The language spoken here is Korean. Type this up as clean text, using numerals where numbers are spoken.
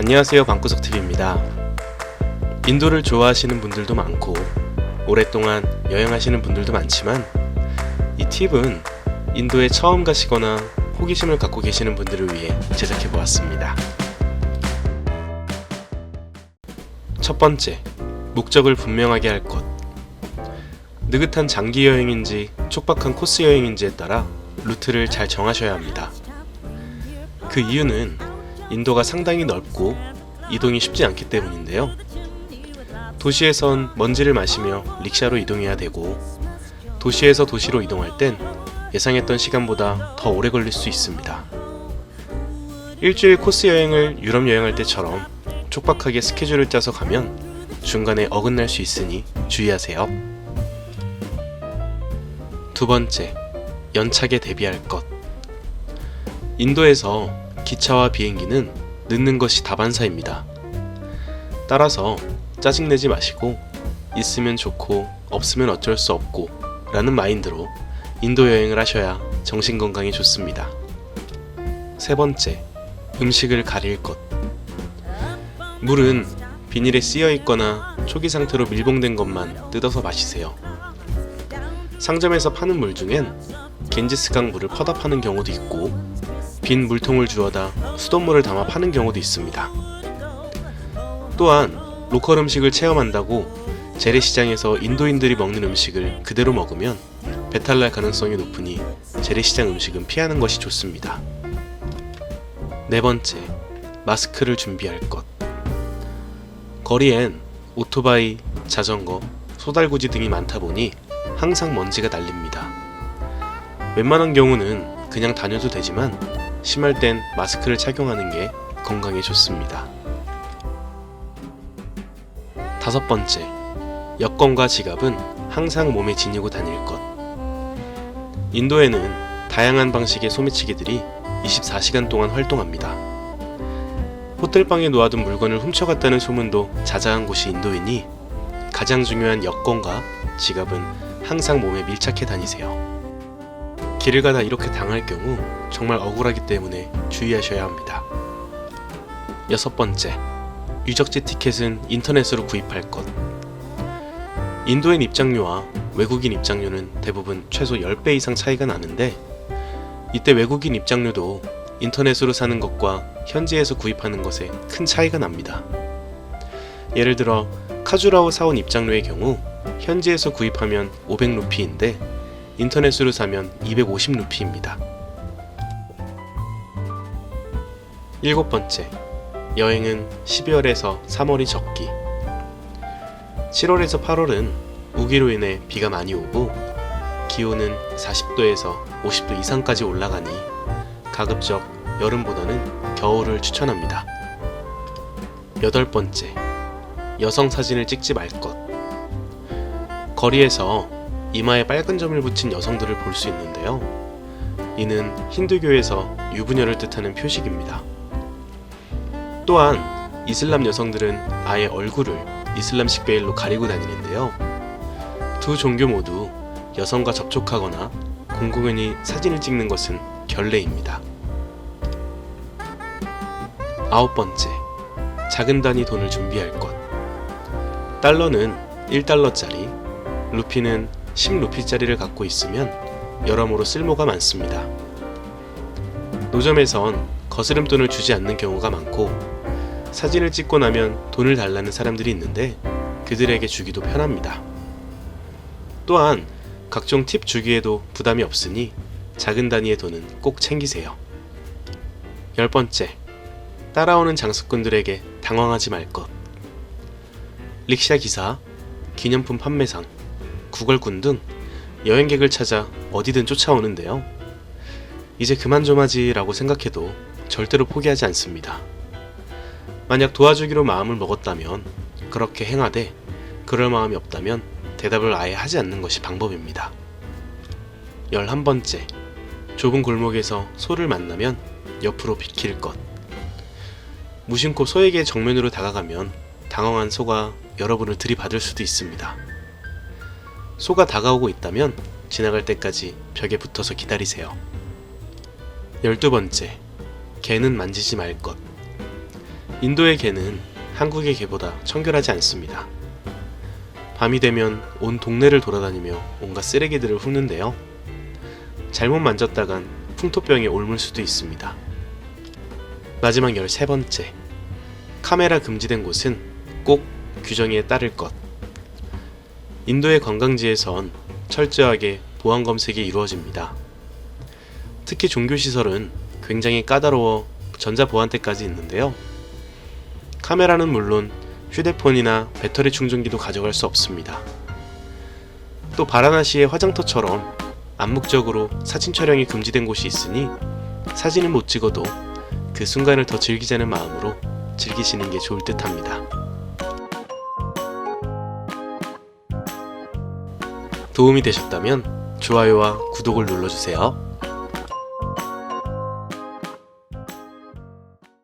안녕하세요, 방구석TV입니다. 인도를 좋아하시는 분들도 많고 오랫동안 여행하시는 분들도 많지만 이 팁은 인도에 처음 가시거나 호기심을 갖고 계시는 분들을 위해 제작해 보았습니다. 첫 번째, 목적을 분명하게 할 것. 느긋한 장기 여행인지 촉박한 코스 여행인지에 따라 루트를 잘 정하셔야 합니다. 그 이유는 인도가 상당히 넓고 이동이 쉽지 않기 때문인데요. 도시에선 먼지를 마시며 릭샤로 이동해야 되고 도시에서 도시로 이동할 땐 예상했던 시간보다 더 오래 걸릴 수 있습니다. 일주일 코스 여행을 유럽 여행할 때처럼 촉박하게 스케줄을 짜서 가면 중간에 어긋날 수 있으니 주의하세요. 두 번째, 연착에 대비할 것. 인도에서 기차와 비행기는 늦는 것이 다반사입니다. 따라서 짜증내지 마시고 있으면 좋고 없으면 어쩔 수 없고 라는 마인드로 인도 여행을 하셔야 정신건강에 좋습니다. 세 번째, 음식을 가릴 것. 물은 비닐에 쓰여 있거나 초기 상태로 밀봉된 것만 뜯어서 마시세요. 상점에서 파는 물 중엔 겐지스강 물을 퍼다 파는 경우도 있고 빈 물통을 주워다 수돗물을 담아 파는 경우도 있습니다. 또한 로컬 음식을 체험한다고 재래시장에서 인도인들이 먹는 음식을 그대로 먹으면 배탈 날 가능성이 높으니 재래시장 음식은 피하는 것이 좋습니다. 네 번째, 마스크를 준비할 것. 거리엔 오토바이, 자전거, 소달구지 등이 많다 보니 항상 먼지가 날립니다. 웬만한 경우는 그냥 다녀도 되지만 심할 땐 마스크를 착용하는 게 건강에 좋습니다. 다섯 번째, 여권과 지갑은 항상 몸에 지니고 다닐 것. 인도에는 다양한 방식의 소매치기들이 24시간 동안 활동합니다. 호텔방에 놓아둔 물건을 훔쳐갔다는 소문도 자자한 곳이 인도이니 가장 중요한 여권과 지갑은 항상 몸에 밀착해 다니세요. 길을 가다 이렇게 당할 경우 정말 억울하기 때문에 주의하셔야 합니다. 여섯 번째, 유적지 티켓은 인터넷으로 구입할 것. 인도인 입장료와 외국인 입장료는 대부분 최소 10배 이상 차이가 나는데 이때 외국인 입장료도 인터넷으로 사는 것과 현지에서 구입하는 것에 큰 차이가 납니다. 예를 들어 카주라오 사온 입장료의 경우 현지에서 구입하면 500루피인데 인터넷으로 사면 250루피입니다. 일곱 번째, 여행은 12월에서 3월이 적기. 7월에서 8월은 우기로 인해 비가 많이 오고 기온은 40도에서 50도 이상까지 올라가니 가급적 여름보다는 겨울을 추천합니다. 여덟 번째, 여성 사진을 찍지 말 것. 거리에서 이마에 빨간 점을 붙인 여성들을 볼 수 있는데요. 이는 힌두교에서 유부녀를 뜻하는 표식입니다. 또한 이슬람 여성들은 아예 얼굴을 이슬람식 베일로 가리고 다니는데요. 두 종교 모두 여성과 접촉하거나 공공연히 사진을 찍는 것은 결례입니다. 아홉 번째, 작은 단위 돈을 준비할 것. 달러는 1달러짜리, 루피는 10루피짜리를 갖고 있으면 여러모로 쓸모가 많습니다. 노점에선 거스름돈을 주지 않는 경우가 많고 사진을 찍고 나면 돈을 달라는 사람들이 있는데 그들에게 주기도 편합니다. 또한 각종 팁 주기에도 부담이 없으니 작은 단위의 돈은 꼭 챙기세요. 열 번째, 따라오는 장수꾼들에게 당황하지 말 것. 릭샤 기사, 기념품 판매상, 구걸꾼 등 여행객을 찾아 어디든 쫓아오는데요. 이제 그만 좀 하지 라고 생각해도 절대로 포기하지 않습니다. 만약 도와주기로 마음을 먹었다면 그렇게 행하되 그럴 마음이 없다면 대답을 아예 하지 않는 것이 방법입니다. 11번째, 좁은 골목에서 소를 만나면 옆으로 비킬 것. 무심코 소에게 정면으로 다가가면 당황한 소가 여러분을 들이받을 수도 있습니다. 소가 다가오고 있다면 지나갈 때까지 벽에 붙어서 기다리세요. 12번째, 개는 만지지 말 것. 인도의 개는 한국의 개보다 청결하지 않습니다. 밤이 되면 온 동네를 돌아다니며 온갖 쓰레기들을 훑는데요. 잘못 만졌다간 풍토병에 옮을 수도 있습니다. 마지막 13번째. 카메라 금지된 곳은 꼭 규정에 따를 것. 인도의 관광지에선 철저하게 보안 검색이 이루어집니다. 특히 종교시설은 굉장히 까다로워 전자보안대까지 있는데요. 카메라는 물론 휴대폰이나 배터리 충전기도 가져갈 수 없습니다. 또 바라나시의 화장터처럼 암묵적으로 사진 촬영이 금지된 곳이 있으니 사진은 못 찍어도 그 순간을 더 즐기자는 마음으로 즐기시는 게 좋을 듯 합니다. 도움이 되셨다면 좋아요와 구독을 눌러주세요.